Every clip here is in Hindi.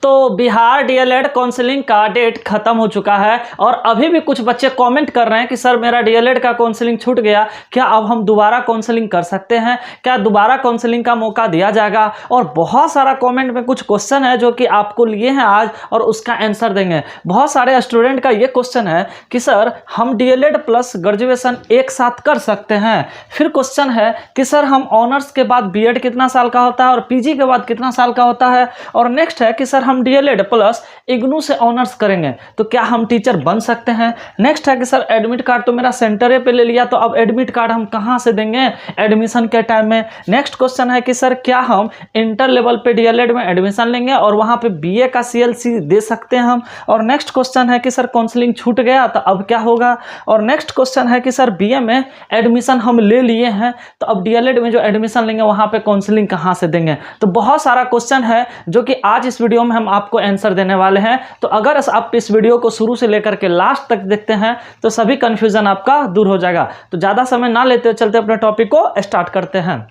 तो बिहार डीएलएड काउंसलिंग का डेट खत्म हो चुका है और अभी भी कुछ बच्चे कमेंट कर रहे हैं कि सर मेरा डीएलएड का काउंसलिंग छूट गया, क्या अब हम दोबारा काउंसलिंग कर सकते हैं, क्या दोबारा काउंसलिंग का मौका दिया जाएगा। और बहुत सारा कमेंट में कुछ क्वेश्चन है जो कि आपको लिए हैं आज और उसका आंसर देंगे। बहुत सारे स्टूडेंट का ये क्वेश्चन है कि सर हम डीएलएड प्लस ग्रेजुएशन एक साथ कर सकते हैं। फिर क्वेश्चन है कि सर हम ऑनर्स के बाद बीएड कितना साल का होता है और पीजी के बाद कितना साल का होता है। और नेक्स्ट है कि सर हम डीएलएड प्लस इग्नू से ऑनर्स करेंगे तो क्या हम टीचर बन सकते हैं। नेक्स्ट है कि सर एडमिट कार्ड तो मेरा सेंटर पे ले लिया, तो अब एडमिट कार्ड हम कहां से देंगे एडमिशन के टाइम में। नेक्स्ट क्वेश्चन है कि सर क्या हम इंटर लेवल पे डीएलएड में एडमिशन लेंगे और वहां पे बीए का सीएलसी दे सकते हैं हम। और नेक्स्ट क्वेश्चन है कि सर काउंसलिंग छूट गया तो अब क्या होगा। और नेक्स्ट क्वेश्चन है कि सर बीए में एडमिशन हम ले लिए हैं तो अब डीएलएड में जो एडमिशन लेंगे वहां पे काउंसलिंग कहां से देंगे। तो बहुत सारा क्वेश्चन है जो कि आज इस वीडियो में हम आपको आंसर देने वाले हैं। तो अगर आप इस वीडियो को शुरू से लेकर के लास्ट तक देखते हैं तो सभी कंफ्यूजन आपका दूर हो जाएगा। तो ज्यादा समय ना लेते चलते अपने टॉपिक को स्टार्ट करते हैं।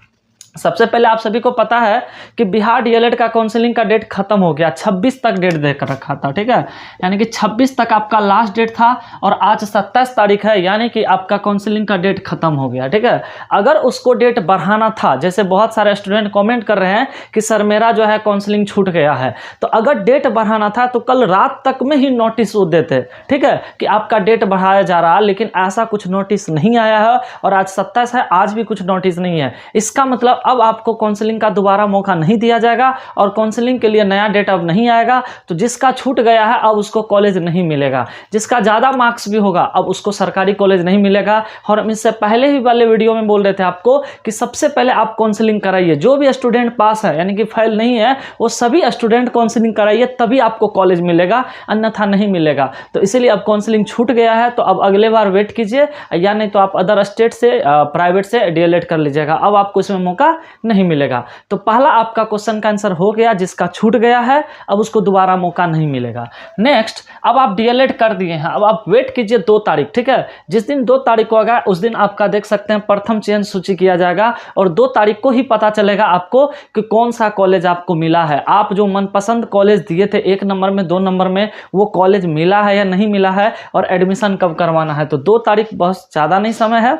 सबसे पहले आप सभी को पता है कि बिहार डीएलएड का काउंसलिंग का डेट खत्म हो गया, 26 तक डेट देकर रखा था, ठीक है। यानी कि 26 तक आपका लास्ट डेट था और आज 27 तारीख है, यानी कि आपका काउंसलिंग का डेट खत्म हो गया, ठीक है। अगर उसको डेट बढ़ाना था, जैसे बहुत सारे स्टूडेंट कमेंट कर रहे हैं कि सर मेरा जो है काउंसलिंग छूट गया है, तो अगर डेट बढ़ाना था तो कल रात तक में ही नोटिस वो देते, ठीक है, कि आपका डेट बढ़ाया जा रहा है। लेकिन ऐसा कुछ नोटिस नहीं आया है और आज 27 है, आज भी कुछ नोटिस नहीं है। इसका मतलब अब आपको काउंसलिंग का दोबारा मौका नहीं दिया जाएगा और काउंसलिंग के लिए नया डेट अब नहीं आएगा। तो जिसका छूट गया है अब उसको कॉलेज नहीं मिलेगा, जिसका ज़्यादा मार्क्स भी होगा अब उसको सरकारी कॉलेज नहीं मिलेगा। और हम इससे पहले ही वाले वीडियो में बोल रहे थे आपको कि सबसे पहले आप काउंसलिंग कराइए, जो भी स्टूडेंट पास है यानी कि फेल नहीं है वो सभी स्टूडेंट काउंसलिंग कराइए, तभी आपको कॉलेज मिलेगा, अन्यथा नहीं मिलेगा। तो इसीलिए अब काउंसलिंग छूट गया है तो अब अगले बार वेट कीजिए, या नहीं तो आप अदर स्टेट से प्राइवेट से डीएलएड कर लीजिएगा, अब आपको इसमें मौका नहीं मिलेगा। तो पहला आपका क्वेश्चन का आंसर हो गया, जिसका छूट गया है अब उसको दोबारा मौका नहीं मिलेगा। नेक्स्ट, अब आप डीएलएड कर दिए हैं, अब आप वेट कीजिए 2 तारीख, ठीक है। जिस दिन 2 तारीख को होगा उस दिन आपका देख सकते हैं प्रथम चयन सूची किया जाएगा और 2 तारीख को ही पता चलेगा आपको कि कौन सा कॉलेज आपको मिला है। आप जो मनपसंद कॉलेज दिए थे 1 नंबर में 2 नंबर में, वो कॉलेज मिला है या नहीं मिला है और एडमिशन कब करवाना है। तो 2 तारीख बहुत ज़्यादा नहीं समय है,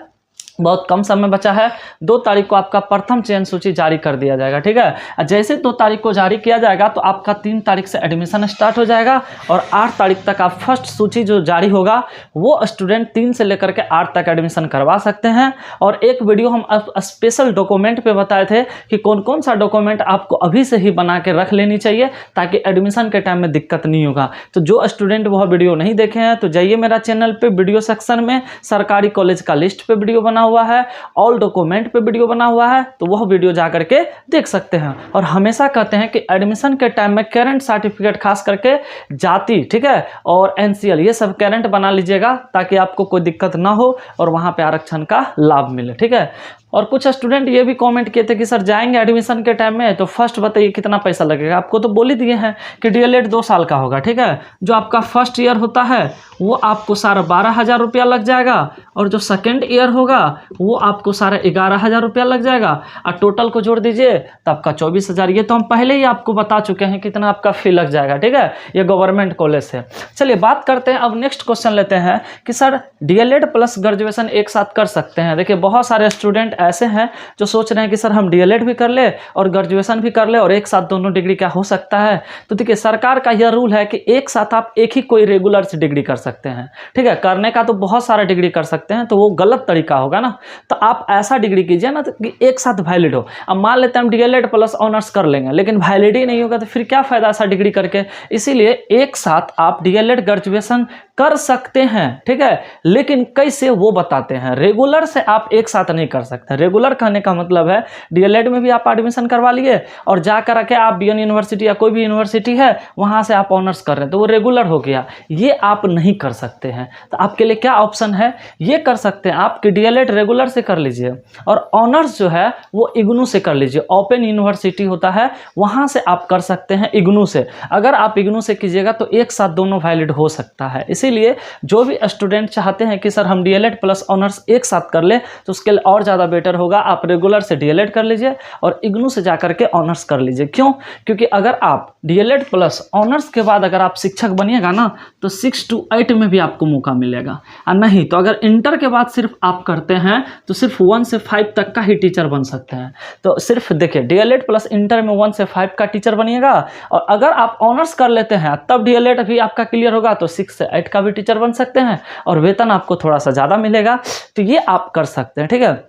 बहुत कम समय बचा है। 2 तारीख को आपका प्रथम चयन सूची जारी कर दिया जाएगा, ठीक है। जैसे 2 तारीख को जारी किया जाएगा तो आपका 3 तारीख से एडमिशन स्टार्ट हो जाएगा और 8 तारीख तक आप फर्स्ट सूची जो जारी होगा वो स्टूडेंट 3 से लेकर के 8 तक एडमिशन करवा सकते हैं। और एक वीडियो हम स्पेशल डॉक्यूमेंट पे बताए थे कि कौन कौन सा डॉक्यूमेंट आपको अभी से ही बना के रख लेनी चाहिए ताकि एडमिशन के टाइम में दिक्कत नहीं होगा। तो जो स्टूडेंट वह वीडियो नहीं देखे हैं तो जाइए मेरा चैनल पे वीडियो सेक्शन में सरकारी कॉलेज का लिस्ट पे वीडियो बना हुआ है, ऑल डॉक्यूमेंट पे वीडियो बना हुआ है, तो वह वीडियो जा करके देख सकते हैं। और हमेशा कहते हैं कि एडमिशन के टाइम में करंट सर्टिफिकेट खास करके जाति, ठीक है, और एनसीएल ये सब करंट बना लीजिएगा ताकि आपको कोई दिक्कत ना हो और वहां पे आरक्षण का लाभ मिले, ठीक है। और कुछ स्टूडेंट ये भी कमेंट किए थे कि सर जाएंगे एडमिशन के टाइम में तो फर्स्ट बताइए कितना पैसा लगेगा। आपको तो बोल ही दिए हैं कि डीएलएड 2 साल का होगा, ठीक है। जो आपका फर्स्ट ईयर होता है वो आपको सारा 12,000 रुपया लग जाएगा और जो सेकेंड ईयर होगा वो आपको सारा 11,000 रुपया लग जाएगा और टोटल को जोड़ दीजिए तो आपका 24,000। ये तो हम पहले ही आपको बता चुके हैं कितना आपका फी लग जाएगा, ठीक है। ये गवर्नमेंट कॉलेज है। चलिए बात करते हैं, अब नेक्स्ट क्वेश्चन लेते हैं कि सर डीएलएड प्लस ग्रेजुएशन एक साथ कर सकते हैं। देखिए बहुत सारे स्टूडेंट ऐसे हैं जो सोच रहे हैं कि सर हम डीएलएड भी कर ले और ग्रेजुएशन भी कर ले और एक साथ दोनों डिग्री क्या हो सकता है। तो देखिए सरकार का यह रूल है कि एक साथ आप एक ही कोई रेगुलर से डिग्री कर सकते हैं, ठीक है। करने का तो बहुत सारा डिग्री कर सकते हैं तो वो गलत तरीका होगा ना। तो आप ऐसा डिग्री कीजिए ना कि एक साथ वैलिड हो। अब मान लेते हैं हम डीएलएड प्लस ऑनर्स कर लेंगे लेकिन वैलिड ही नहीं होगा तो फिर क्या फायदा ऐसा डिग्री करके। इसीलिए एक साथ आप डीएलएड ग्रेजुएशन कर सकते हैं, ठीक है, लेकिन कैसे वो बताते हैं। रेगुलर से आप एक साथ नहीं कर सकते। रेगुलर कहने का मतलब है डीएलएड में भी आप एडमिशन करवा लिए और जाकर के आप बीएन यूनिवर्सिटी या कोई भी यूनिवर्सिटी है वहां से आप ऑनर्स कर रहे हैं तो वो रेगुलर हो गया। ये आप नहीं कर सकते हैं। तो आपके लिए क्या ऑप्शन है, ये कर सकते हैं आप कि डीएलएड रेगुलर से कर लीजिए और ऑनर्स जो है वो इग्नू से कर लीजिए। ओपन यूनिवर्सिटी होता है वहां से आप कर सकते हैं इग्नू से। अगर आप इग्नू से कीजिएगा तो एक साथ दोनों वैलिड हो सकता है। इसीलिए जो भी स्टूडेंट चाहते हैं कि सर हम डीएलएड प्लस ऑनर्स एक साथ कर ले तो उसके लिए और ज़्यादा बेटर होगा आप रेगुलर से डीएलएड कर लीजिए और इग्नू से जाकर के ऑनर्स कर लीजिए। क्यों? क्योंकि अगर आप डीएलएड प्लस ऑनर्स के बाद अगर आप शिक्षक बनिएगा ना तो 6 to 8 में भी आपको मौका मिलेगा, और नहीं तो अगर इंटर के बाद सिर्फ आप करते हैं तो सिर्फ 1 से 5 तक का ही टीचर बन सकते हैं। तो सिर्फ देखिए डीएलएड प्लस इंटर में 1 से 5 का टीचर बनिएगा, और अगर आप ऑनर्स कर लेते हैं तब डीएलएड भी आपका क्लियर होगा तो 6 से 8 का भी टीचर बन सकते हैं और वेतन आपको थोड़ा सा ज़्यादा मिलेगा। तो ये आप कर सकते हैं, ठीक है।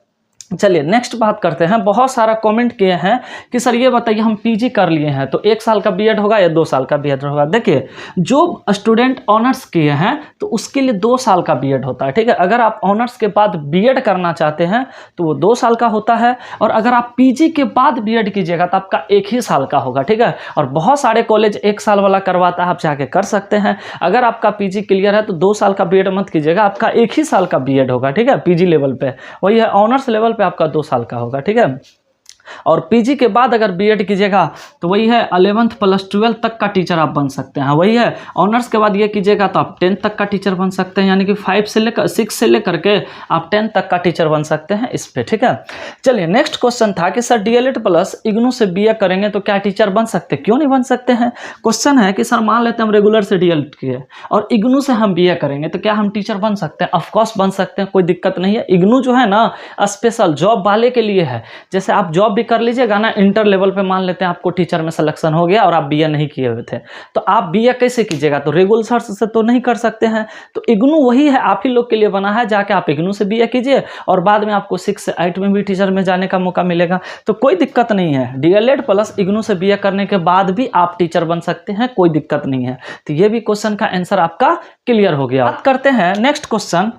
चलिए नेक्स्ट बात करते हैं। बहुत सारा कमेंट किए हैं कि सर ये बताइए हम पीजी कर लिए हैं तो 1 साल का बीएड होगा या 2 साल का बीएड होगा। देखिए जो स्टूडेंट ऑनर्स किए हैं तो उसके लिए 2 साल का बीएड होता है, ठीक है। अगर आप ऑनर्स के बाद बीएड करना चाहते हैं तो वो 2 साल का होता है, और अगर आप पीजी के बाद बीएड कीजिएगा तो आपका 1 ही साल का होगा, ठीक है। और बहुत सारे कॉलेज 1 साल वाला करवाता है, आप जाके कर सकते हैं। अगर आपका पीजी क्लियर है तो 2 साल का बीएड मत कीजिएगा, आपका 1 ही साल का बीएड होगा, ठीक है। पीजी लेवल पे वही है, ऑनर्स लेवल पे आपका 2 साल का होगा, ठीक है। और पीजी के बाद अगर बीएड कीजिएगा तो वही है 11th प्लस 12 तक का टीचर आप बन सकते हैं, वही है। ऑनर्स के बाद ये कीजिएगा तो आप 10th तक का टीचर बन सकते हैं, यानी कि 6 से लेकर के आप 10 तक का टीचर बन सकते हैं इस पे, ठीक है। चलिए नेक्स्ट क्वेश्चन था कि सर डीएलएड प्लस इग्नू से बीए करेंगे तो क्या टीचर बन सकते, क्यों नहीं बन सकते हैं। क्वेश्चन है कि सर मान लेते हैं हम रेगुलर से डीएलएड किए और इग्नू से हम बीए करेंगे तो क्या हम टीचर बन सकते हैं। ऑफकोर्स बन सकते हैं, कोई दिक्कत नहीं है। इग्नू जो है ना स्पेशल जॉब वाले के लिए है। जैसे आप जॉब भी कर लीजिएगा ना, इंटर लेवल पे मान लेते हैं आपको टीचर में सिलेक्शन हो गया और आप बीए नहीं किए हुए थे तो आप बीए कैसे कीजिएगा, तो रेगुलर से तो नहीं कर सकते हैं। तो इग्नू वही है, आप ही लोग के लिए बना है। जाके आप इग्नू से बीए कीजिए और बाद में आपको 6 से 8 में भी टीचर में जाने का मौका मिलेगा, तो कोई दिक्कत नहीं है। डीएलएड प्लस इग्नू से बीए करने के बाद भी आप टीचर बन सकते हैं, कोई दिक्कत नहीं है। तो ये भी क्वेश्चन का आंसर आपका क्लियर हो गया। बात करते हैं नेक्स्ट क्वेश्चन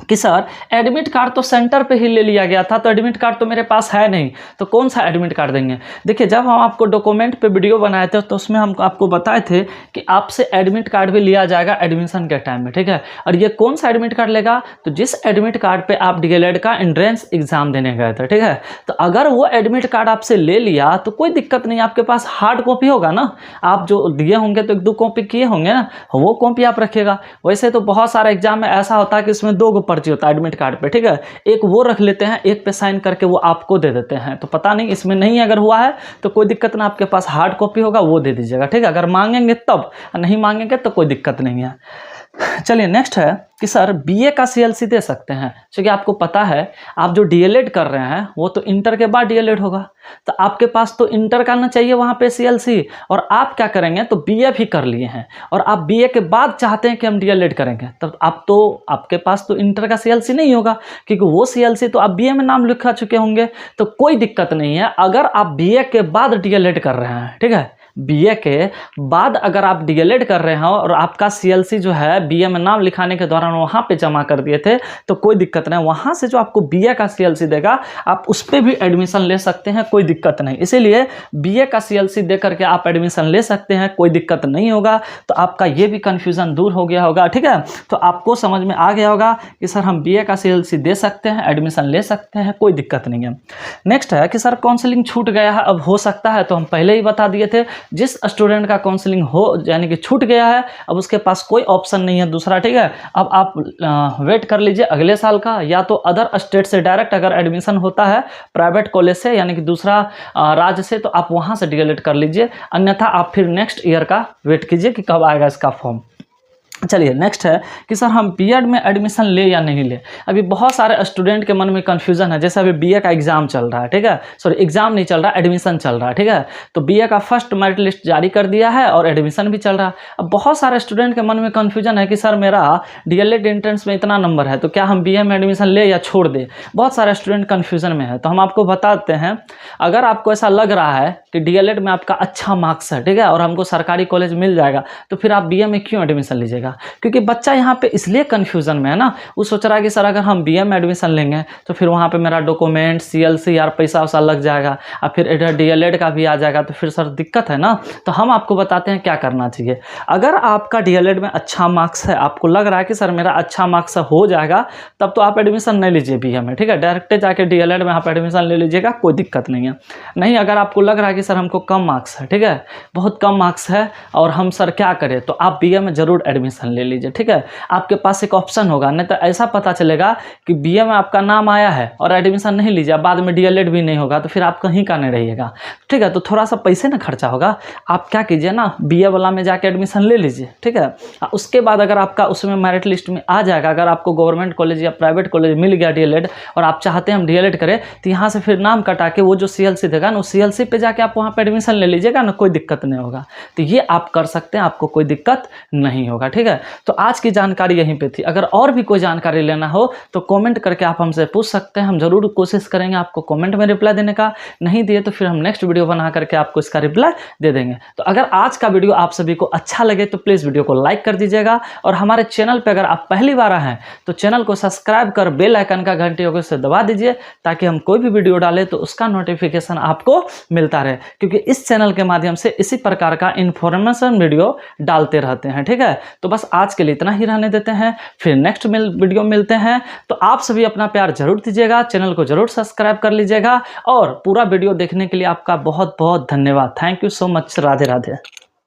कि सर एडमिट कार्ड तो सेंटर पे ही ले लिया गया था, तो एडमिट कार्ड तो मेरे पास है नहीं, तो कौन सा एडमिट कार्ड देंगे। देखिए जब हम आपको डॉक्यूमेंट पे वीडियो बनाए थे तो उसमें हम आपको बताए थे कि आपसे एडमिट कार्ड भी लिया जाएगा एडमिशन के टाइम में, ठीक है। और ये कौन सा एडमिट कार्ड लेगा, तो जिस एडमिट कार्ड पे आप डीएलएड का एंट्रेंस एग्जाम देने गए थे, ठीक है। तो अगर वो एडमिट कार्ड आपसे ले लिया तो कोई दिक्कत नहीं, आपके पास हार्ड कॉपी होगा ना, आप जो दिए होंगे तो 1-2 कॉपी किए होंगे ना, वो कॉपी आप रखिएगा। वैसे तो बहुत सारे एग्जाम में ऐसा होता है कि इसमें 2 पर्ची होता है एडमिट कार्ड पे, ठीक है। एक वो रख लेते हैं, एक पे साइन करके वो आपको दे देते हैं। तो पता नहीं इसमें नहीं अगर हुआ है तो कोई दिक्कत ना, आपके पास हार्ड कॉपी होगा वो दे दीजिएगा, ठीक है। अगर मांगेंगे तब, नहीं मांगेंगे तो कोई दिक्कत नहीं है। चलिए नेक्स्ट है कि सर बीए का सीएलसी दे सकते हैं, क्योंकि आपको पता है आप जो डीएलएड कर रहे हैं वो तो इंटर के बाद डीएलएड होगा, तो आपके पास तो इंटर का ना चाहिए वहाँ पे सीएलसी, और आप क्या करेंगे तो बीए भी कर लिए हैं और आप बीए के बाद चाहते हैं कि हम डीएलएड करेंगे, तब आप तो आपके पास तो इंटर का सीएलसी नहीं होगा, क्योंकि वो सीएलसी तो आप बीए में नाम लिखा चुके होंगे। तो कोई दिक्कत नहीं है अगर आप बीए के बाद डीएलएड कर रहे हैं, ठीक है। बीए के बाद अगर आप डीएलएड कर रहे हो और आपका सीएलसी जो है बीए में नाम लिखाने के दौरान वहाँ पे जमा कर दिए थे तो कोई दिक्कत नहीं, वहाँ से जो आपको बीए का सीएलसी देगा आप उस पर भी एडमिशन ले सकते हैं, कोई दिक्कत नहीं। इसीलिए बीए का सीएलसी दे करके आप एडमिशन ले सकते हैं, कोई दिक्कत नहीं होगा। तो आपका ये भी कन्फ्यूज़न दूर हो गया होगा, ठीक है। तो आपको समझ में आ गया होगा कि सर हम बीए का सीएलसी दे सकते हैं, एडमिशन ले सकते हैं, कोई दिक्कत नहीं है। नेक्स्ट है कि सर काउंसलिंग छूट गया है अब हो सकता है, तो हम पहले ही बता दिए थे जिस स्टूडेंट का काउंसलिंग हो यानी कि छूट गया है अब उसके पास कोई ऑप्शन नहीं है दूसरा, ठीक है। अब आप वेट कर लीजिए अगले साल का, या तो अदर स्टेट से डायरेक्ट अगर एडमिशन होता है प्राइवेट कॉलेज से यानी कि दूसरा राज्य से तो आप वहां से डीएलएड कर लीजिए, अन्यथा आप फिर नेक्स्ट ईयर का वेट कीजिए कि कब आएगा इसका फॉर्म। चलिए नेक्स्ट है कि सर हम बीएड में एडमिशन ले या नहीं ले। अभी बहुत सारे स्टूडेंट के मन में कन्फ्यूजन है, जैसे अभी बीए का एग्जाम चल रहा है, ठीक है। सॉरी एग्जाम नहीं चल रहा, एडमिशन चल रहा है, ठीक है। तो बीए का फर्स्ट मेरिट लिस्ट जारी कर दिया है और एडमिशन भी चल रहा है। अब बहुत सारे स्टूडेंट के मन में कन्फ्यूजन है कि सर मेरा डीएलएड एंट्रेंस में इतना नंबर है तो क्या हम बीए में एडमिशन ले या छोड़ दे। बहुत सारे स्टूडेंट कन्फ्यूजन में है, तो हम आपको बताते हैं अगर आपको ऐसा लग रहा है कि डीएलएड में आपका अच्छा मार्क्स है, ठीक है, और हमको सरकारी कॉलेज मिल जाएगा तो फिर आप बीए में क्यों एडमिशन लीजिएगा। क्योंकि बच्चा यहाँ पे इसलिए कंफ्यूजन में है ना, वो सोच रहा है कि सर अगर हम बीए में एडमिशन लेंगे तो फिर वहाँ पे मेरा डॉक्यूमेंट सीएलसी यार पैसा वैसा लग जाएगा और फिर इधर डीएलएड का भी आ जाएगा तो फिर सर दिक्कत है ना। तो हम आपको बताते हैं क्या करना चाहिए। अगर आपका डीएलएड में अच्छा मार्क्स है, आपको लग रहा है कि सर मेरा अच्छा मार्क्स हो जाएगा, तब तो आप एडमिशन नहीं लीजिए बीए में, ठीक है। डायरेक्ट जाके डीएलएड में आप एडमिशन ले लीजिएगा, कोई दिक्कत नहीं है। नहीं अगर आपको लग रहा है कि कि सर हमको कम मार्क्स है, ठीक है, बहुत कम मार्क्स है और हम सर क्या करें, तो आप बीए में ज़रूर एडमिशन ले लीजिए, ठीक है। आपके पास एक ऑप्शन होगा, नहीं तो ऐसा पता चलेगा कि बीए में आपका नाम आया है और एडमिशन नहीं लीजिए, बाद में डीएलएड भी नहीं होगा, तो फिर आप कहीं का नहीं रहिएगा, ठीक है। तो थोड़ा सा पैसे ना खर्चा होगा, आप क्या कीजिए ना, बीए वाला में जाके एडमिशन ले लीजिए, ठीक है। उसके बाद अगर आपका उसमें मेरिट लिस्ट में आ जाएगा, अगर आपको गवर्नमेंट कॉलेज या प्राइवेट कॉलेज मिल गया डीएलएड और आप चाहते हैं हम डीएलएड करें, तो यहाँ से फिर नाम कटा के वो जो सीएलसी देगा ना, उस सीएलसी पे जाके आप वहाँ पे एडमिशन ले लीजिएगा ना, कोई दिक्कत नहीं होगा। तो ये आप कर सकते हैं, आपको कोई दिक्कत नहीं होगा, ठीक है। तो आज की जानकारी यहीं पे थी। अगर और भी कोई जानकारी लेना हो तो कमेंट करके आप हमसे पूछ सकते हैं, हम जरूर कोशिश करेंगे आपको कमेंट में रिप्लाई देने का। नहीं दिए तो फिर हम नेक्स्ट वीडियो बना करके आपको इसका रिप्लाई दे देंगे। तो अगर आज का वीडियो आप सभी को अच्छा लगे तो प्लीज़ वीडियो को लाइक कर दीजिएगा, और हमारे चैनल पर अगर आप पहली बार आए हैं तो चैनल को सब्सक्राइब कर बेल आइकन का घंटी होकर से दबा दीजिए, ताकि हम कोई भी वीडियो डालें तो उसका नोटिफिकेशन आपको मिलता रहे, क्योंकि इस चैनल के माध्यम से इसी प्रकार का इन्फॉर्मेशन वीडियो डालते रहते हैं, ठीक है। तो बस आज के लिए इतना ही रहने देते हैं, फिर नेक्स्ट वीडियो मिलते हैं। तो आप सभी अपना प्यार जरूर दीजिएगा, चैनल को जरूर सब्सक्राइब कर लीजिएगा, और पूरा वीडियो देखने के लिए आपका बहुत बहुत धन्यवाद। Thank you so much. Radhe Radhe.